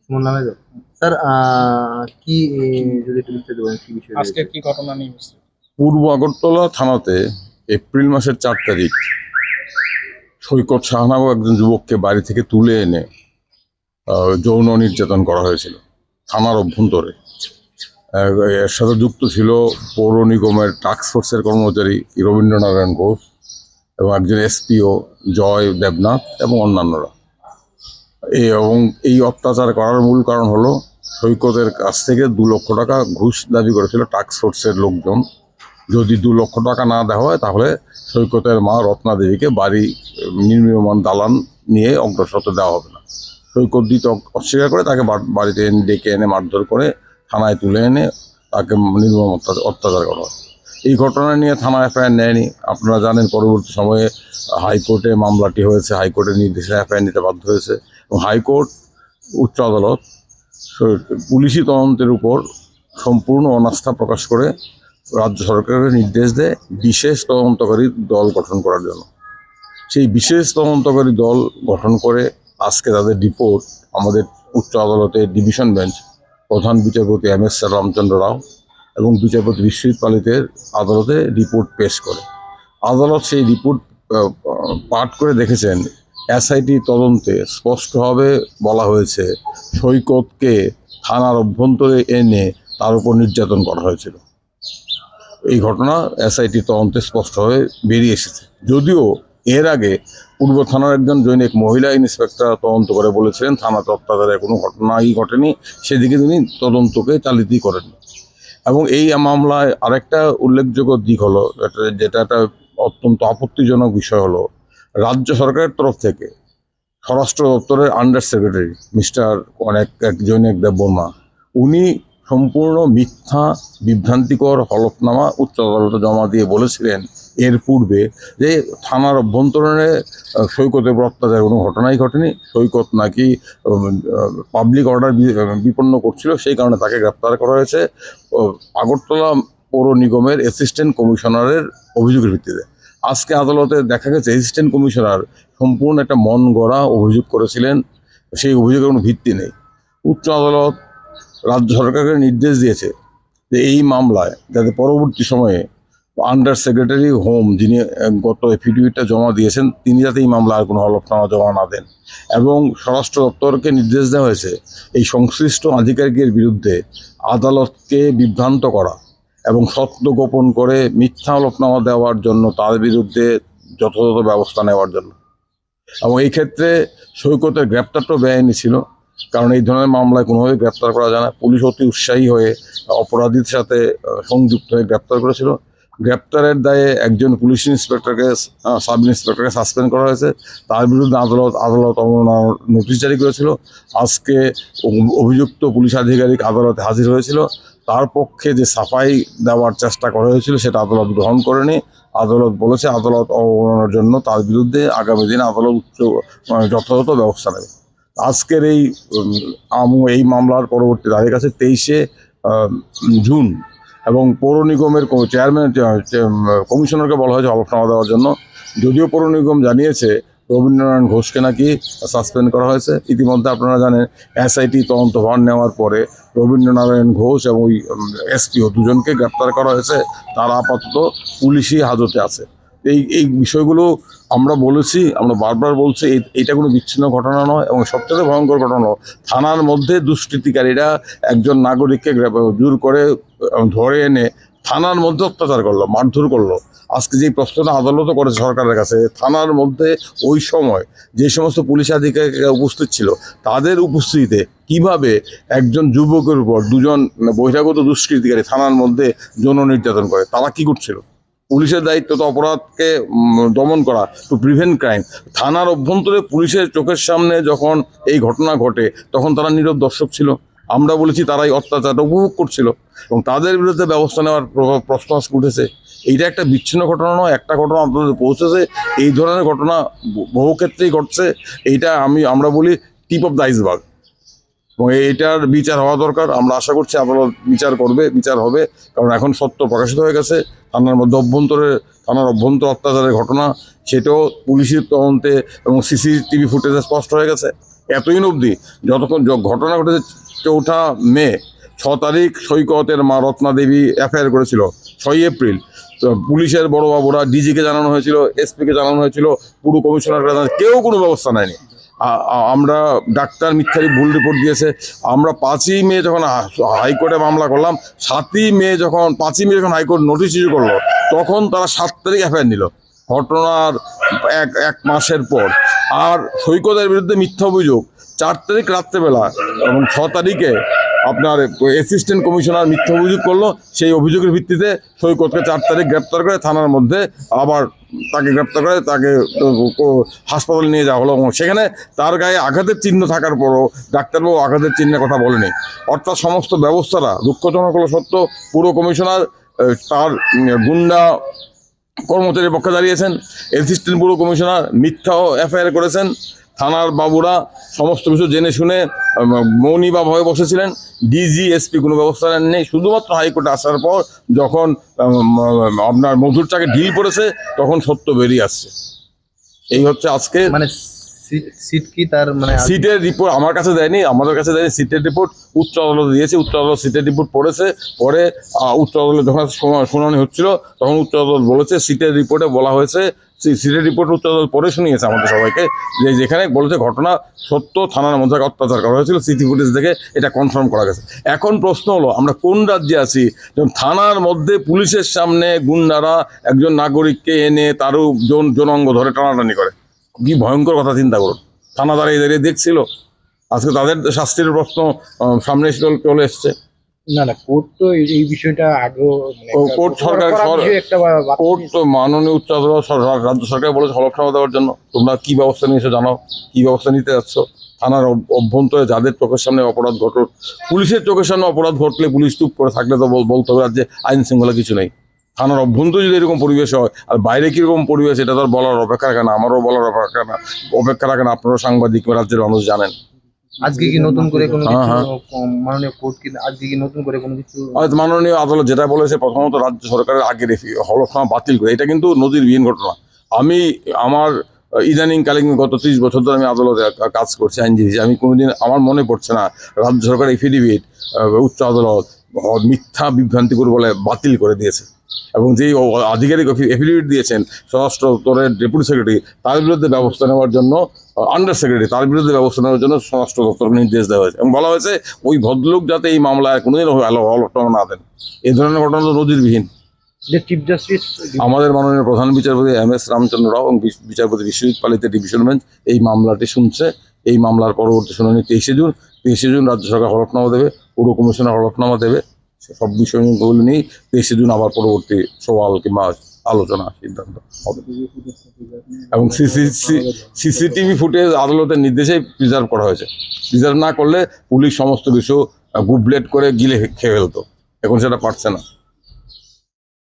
সুমন নামে তো স্যার কি যদি একটু বিস্তারিত বলেন কি বিষয় আজকে রয়েছে? কি ঘটনা নিয়ে বুঝতে পূর্ব আগরতলা থানাতে এপ্রিল মাসের 4 তারিখ সৈকত শাহ নামক একজন যুবককে বাড়ি থেকে তুলে এনে যৌন নির্যাতন করা হয়েছিল থানার অভ্যন্তরে। এর সাথে যুক্ত ছিল পৌর নিগমের টাস্ক ফোর্সের কর্মচারী রবীন্দ্রনারায়ণ ঘোষ এবং একজন এসপিও জয় দেবনাথ এবং অন্যান্যরা। এবং এই অত্যাচার করার মূল কারণ হলো সৈকতের কাছ থেকে 2 লক্ষ টাকা ঘুষ দাবি করেছিল টাস্ক ফোর্সের লোকজন। যদি 2 লক্ষ টাকা না দেওয়া হয় তাহলে সৈকতের মা রত্না দেবীকে বাড়ি নির্মীয়মান দালান নিয়ে অগ্রসর হতে দেওয়া হবে না। সৈকত দিতে অস্বীকার করে তাকে বাড়িতে ডেকে এনে মারধর করে থানায় তুলে এনে তাকে নির্মম অত্যাচার করা হয়। এই ঘটনা নিয়ে থানা এফআইআর নেয়নি। আপনারা জানেন পরবর্তী সময়ে হাইকোর্টে মামলাটি হয়েছে, হাইকোর্টের নির্দেশে এফআইআর নিতে বাধ্য হয়েছে এবং হাইকোর্ট উচ্চ আদালত পুলিশি তদন্তের উপর সম্পূর্ণ অনাস্থা প্রকাশ করে রাজ্য সরকারের নির্দেশ দেয় বিশেষ তদন্তকারী দল গঠন করার জন্য। সেই বিশেষ তদন্তকারী দল গঠন করে আজকে তাদের রিপোর্ট আমাদের উচ্চ আদালতের ডিভিশন বেঞ্চ প্রধান বিচারপতি এম.এস. রামচন্দ্র রাও এবং বিচারপতি বিশ্বজিৎ পালিতের আদালতে রিপোর্ট পেশ করে। আদালত সেই রিপোর্ট পাঠ করে দেখেছেন এসআইটি তদন্তে স্পষ্টভাবে বলা হয়েছে সৈকতকে থানার অভ্যন্তরে এনে তার উপর নির্যাতন করা হয়েছিল। এই ঘটনা এসআইটি তদন্তে স্পষ্টভাবে বেরিয়ে এসেছে। যদিও এর আগে পূর্ব থানার একজন জৈনিক মহিলা ইন্সপেক্টর তদন্ত করে বলেছিলেন থানাতে অত্যাচারের কোনো ঘটনাই ঘটেনি, সেদিকে তিনি তদন্তকে চালিতই করেননি। এবং এই মামলায় আরেকটা উল্লেখযোগ্য দিক হলো, যেটা একটা অত্যন্ত আপত্তিজনক বিষয় হলো, রাজ্য সরকারের তরফ থেকে স্বরাষ্ট্র দপ্তরের আন্ডার সেক্রেটারি মিস্টার জৈনিক দেববর্মা উনি সম্পূর্ণ মিথ্যা বিভ্রান্তিকর হলফনামা উচ্চ আদালতে জমা দিয়ে বলেছিলেন এর পূর্বে যে থানার অভ্যন্তরে সৈকতের অত্যাচার কোনো ঘটনাই ঘটেনি। সৈকত নাকি পাবলিক অর্ডার বিপন্ন করছিল, সেই কারণে তাকে গ্রেপ্তার করা হয়েছে আগরতলা পৌর নিগমের অ্যাসিস্ট্যান্ট কমিশনারের অভিযোগের ভিত্তিতে। আজকে আদালতে দেখা গেছে অ্যাসিস্ট্যান্ট কমিশনার সম্পূর্ণ একটা মন গড়া অভিযোগ করেছিলেন, সেই অভিযোগের কোনো ভিত্তি নেই। উচ্চ আদালত রাজ্য সরকারকে নির্দেশ দিয়েছে যে এই মামলায় যাতে পরবর্তী সময়ে আন্ডার সেক্রেটারি হোম যিনি গত এফিডেভিটটা জমা দিয়েছেন তিনি যাতে এই মামলা আর কোনো হলফনামা জমা না দেন, এবং স্বরাষ্ট্র দপ্তরকে নির্দেশ দেওয়া হয়েছে এই সংশ্লিষ্ট আধিকারিকের বিরুদ্ধে আদালতকে বিভ্রান্ত করা এবং সত্য গোপন করে মিথ্যা হলফনামা দেওয়ার জন্য তার বিরুদ্ধে যথাযথ ব্যবস্থা নেওয়ার জন্য। এবং এই ক্ষেত্রে সৈকতের গ্রেপ্তারটাও বেআইনি ছিল, কারণ এই ধরনের মামলায় কোনোভাবে গ্রেপ্তার করা যায় না। পুলিশ অতি উৎসাহী হয়ে অপরাধীর সাথে সংযুক্ত হয়ে গ্রেপ্তার করেছিল। গ্রেপ্তারের দায়ে একজন পুলিশ ইন্সপেক্টরকে সাব ইন্সপেক্টরকে সাসপেন্ড করা হয়েছে, তার বিরুদ্ধে আদালত অবমাননার নোটিশ জারি করেছিল। আজকে অভিযুক্ত পুলিশ আধিকারিক আদালতে হাজির হয়েছিল, তার পক্ষে যে সাফাই দেওয়ার চেষ্টা করা হয়েছিল সেটা আদালত গ্রহণ করেনি। আদালত বলেছে আদালত অবমাননার জন্য তার বিরুদ্ধে আগামী দিনে আদালত যথাযথ ব্যবস্থা নেবে। আজকের এই মামলার পরবর্তী তাদের কাছে 23শে জুন এবং পৌর নিগমের চেয়ারম্যান কমিশনারকে বলা হয়েছে হলফনামা দেওয়ার জন্য। যদিও পৌর নিগম জানিয়েছে রবীন্দ্রনারায়ণ ঘোষকে নাকি সাসপেন্ড করা হয়েছে। ইতিমধ্যে আপনারা জানেন এসআইটি তদন্তভার নেওয়ার পরে রবীন্দ্রনারায়ণ ঘোষ এবং ওই এসপিও দুজনকে গ্রেপ্তার করা হয়েছে, তারা আপাতত পুলিশি হাজতে আছে। এই বিষয়গুলো আমরা বলেছি, আমরা বারবার বলছি এইটা কোনো বিচ্ছিন্ন ঘটনা নয়। এবং সবচেয়ে ভয়ঙ্কর ঘটনা থানার মধ্যে দুষ্কৃতিকারীরা একজন নাগরিককে জোর করে ধরে এনে থানার মধ্যে অত্যাচার করলো, মারধর করলো। আজকে যে প্রশ্নটা আদালতও করেছে সরকারের কাছে, থানার মধ্যে ওই সময় যে সমস্ত পুলিশ আধিকারিকরা উপস্থিত ছিল তাদের উপস্থিতিতে কিভাবে একজন যুবকের উপর দুজন বহিরাগত দুষ্কৃতিকারী থানার মধ্যে যৌন নির্যাতন করে, তারা কি করছিল? পুলিশের দায়িত্ব তো অপরাধকে দমন করা, টু প্রিভেন্ট ক্রাইম। থানার অভ্যন্তরে পুলিশের চোখের সামনে যখন এই ঘটনা ঘটে তখন তারা নীরব দর্শক ছিল। আমরা বলেছি তারাই অত্যাচারটা উপভোগ করছিল এবং তাদের বিরুদ্ধে ব্যবস্থা নেওয়ার প্রশ্ন উঠেছে। এইটা একটা বিচ্ছিন্ন ঘটনা নয়, একটা ঘটনা আপনাদের পৌঁছেছে। এই ধরনের ঘটনা বহু ক্ষেত্রেই ঘটছে। এইটা আমরা বলি টিপ অফ দ্য আইসবার্গ, এবং এইটার বিচার হওয়া দরকার। আমরা আশা করছি আদালত বিচার করবে, বিচার হবে, কারণ এখন সত্য প্রকাশিত হয়ে গেছে। থানার অভ্যন্তর অত্যাচারের ঘটনা সেটাও পুলিশের তদন্তে এবং সিসিটিভি ফুটেজে স্পষ্ট হয়ে গেছে। এতদিন অবধি যতক্ষণ ঘটনা ঘটেছে 4 মে, 6 তারিখ সৈকতের মা রত্না দেবী এফআইআর করেছিল, 6 এপ্রিল তো পুলিশের বড় বাবুরা, ডিজিকে জানানো হয়েছিল, এসপিকে জানানো হয়েছিল, পুরো কমিশনারকে কেউ কোনো ব্যবস্থা নেয়নি। আমরা ডাক্তার মিথ্যারি ভুল রিপোর্ট দিয়েছে। আমরা 5ই মে যখন হাইকোর্টে মামলা করলাম, 5ই মে যখন হাইকোর্ট নোটিশ ইস্যু করলো, তখন তারা 7 তারিখ এফআইআর নিল, ঘটনার এক মাসের পর। আর সৈকতের বিরুদ্ধে মিথ্যা অভিযোগ 4 তারিখ রাত্রেবেলা এবং 6 তারিখে আপনার অ্যাসিস্ট্যান্ট কমিশনার মিথ্যা অভিযোগ করলো। সেই অভিযোগের ভিত্তিতে সৈকতকে 4 তারিখ গ্রেপ্তার করে থানার মধ্যে আবার তাকে গ্রেপ্তার করে তাকে হাসপাতালে নিয়ে যাওয়া হলো। এবং সেখানে তার গায়ে আঘাতের চিহ্ন থাকার পরও ডাক্তারবাবু আঘাতের চিহ্নের কথা বলেনি। অর্থাৎ সমস্ত ব্যবস্থাটা দুঃখজনক হলো সত্য, পুরো কমিশনার তার গুন্ডা কর্মচারীর পক্ষে দাঁড়িয়েছেন, অ্যাসিস্ট্যান্ট পুরো কমিশনার মিথ্যা এফআইআর করেছেন, থানার বাবুরা সমস্ত কিছু জেনে শুনে মৌনী বা ভয়ে বসেছিলেন, ডিজি এসপি কোনো ব্যবস্থা নেননি। শুধুমাত্র হাইকোর্টে আসার পর যখন আপনার মধুর চাকে ঢিল পড়েছে, তখন সত্য বেরিয়ে আসছে। এই হচ্ছে আজকে মানে সিট কি তার মানে সিটের রিপোর্ট আমার কাছে দেয়নি, আমাদের কাছে দেয়নি। সিটের রিপোর্ট উচ্চ আদালতে দিয়েছে, উচ্চ আদালত সিটের রিপোর্ট পড়েছে। পরে উচ্চ আদালতে যখন শুনানি হচ্ছিল, তখন উচ্চ আদালত বলেছে, সিটের রিপোর্টে বলা হয়েছে, সিটের রিপোর্ট উচ্চ আদালত পরে শুনিয়েছে আমাদের সবাইকে, যে যেখানে বলেছে ঘটনা সত্য, থানার মধ্যে অত্যাচার করা হয়েছিল, সিটি ফুটেজ দেখে এটা কনফার্ম করা গেছে। এখন প্রশ্ন হলো, আমরা কোন রাজ্যে আছি? যখন থানার মধ্যে পুলিশের সামনে গুন্ডারা একজন নাগরিককে এনে তারও জনাঙ্গ ধরে টানাটানি করে, কি ভয়ঙ্কর কথা চিন্তা করুন। থানা দাঁড়িয়ে দাঁড়িয়ে দেখছিল। আজকে তাদের শাস্তির প্রশ্ন সামনে চলে এসছে। না কোর্ট তো এই বিষয়টা আগেও কোর্ট তো মাননীয় উচ্চ আদালত রাজ্য সরকার বলেছে হলফনামা দেওয়ার জন্য। তোমরা কি ব্যবস্থা নিয়েছো জানাও, কি ব্যবস্থা নিতে যাচ্ছ। থানার অভ্যন্তরে যাদের চোখের সামনে অপরাধ ঘটল, পুলিশের চোখের সামনে অপরাধ ঘটলে পুলিশ চুপ করে থাকলে তো বলতে হবে রাজ্যে আইন শৃঙ্খলা কিছু নেই। থানার অভ্যন্তরে যদি এরকম পরিবেশ হয়, আর বাইরে কীরকম পরিবেশ, এটা তো আর বলার অপেক্ষা রাখে না, আমারও বলার অপেক্ষা রাখে না। আপনারাও সাংবাদিক, রাজ্যের মানুষ জানেন। আজকে কি নতুন করে কোনো কিছু মাননীয় কোর্ট কি আজকে কি নতুন করে কোনো কিছু মাননীয় আদালত যেটা বলেছে, প্রথমত রাজ্য সরকারের আগে হলফনামা বাতিল করে, এটা কিন্তু নজিরবিহীন ঘটনা। আমার ইদানিংকালীন গত 30 বছর ধরে আমি আদালতে কাজ করছি আইনজীবী, আমি কোনোদিন আমার মনে পড়ছে না রাজ্য সরকার এফিডেভিট উচ্চ আদালত মিথ্যা বিভ্রান্তিকর বলে বাতিল করে দিয়েছে। এবং যেই আধিকারিক এফিডেভিট দিয়েছেন স্বরাষ্ট্র দপ্তরের ডেপুটি সেক্রেটারি, তার বিরুদ্ধে ব্যবস্থা নেওয়ার জন্য, আন্ডার সেক্রেটারি, তার বিরুদ্ধে ব্যবস্থা নেওয়ার জন্য স্বরাষ্ট্র দপ্তরকে নির্দেশ দেওয়া হয়েছে। এবং বলা হয়েছে ওই ভদ্রলোক যাতে এই মামলায় কোনোদিন হলফনামা না দেন। এই ধরনের ঘটনা তো নজিরবিহীন। চিফ জাস্টিস আমাদের মাননীয় প্রধান বিচারপতি MS রামচন্দ্র রাও এবং বিচারপতি বিশ্বজিৎ পালিতের ডিভিশন বেঞ্চ এই মামলাটি শুনছে। এই মামলার পরবর্তী শুনানি 23শে জুন রাজ্য সরকার হলফনামা দেবে, পুরো কমিশনার হলফনামা দেবে। সব বিষয়গুলো নিয়েই 23শে জুন আবার পরবর্তী সওয়াল কিংবা আলোচনা সিদ্ধান্ত হবে। এবং সিসিটিভি ফুটেজ আদালতের নির্দেশে প্রিজার্ভ করা হয়েছে। প্রিজার্ভ না করলে পুলিশ সমস্ত কিছু গুবলেট করে গিলে খেয়ে ফেলতো, এখন সেটা পারছে না।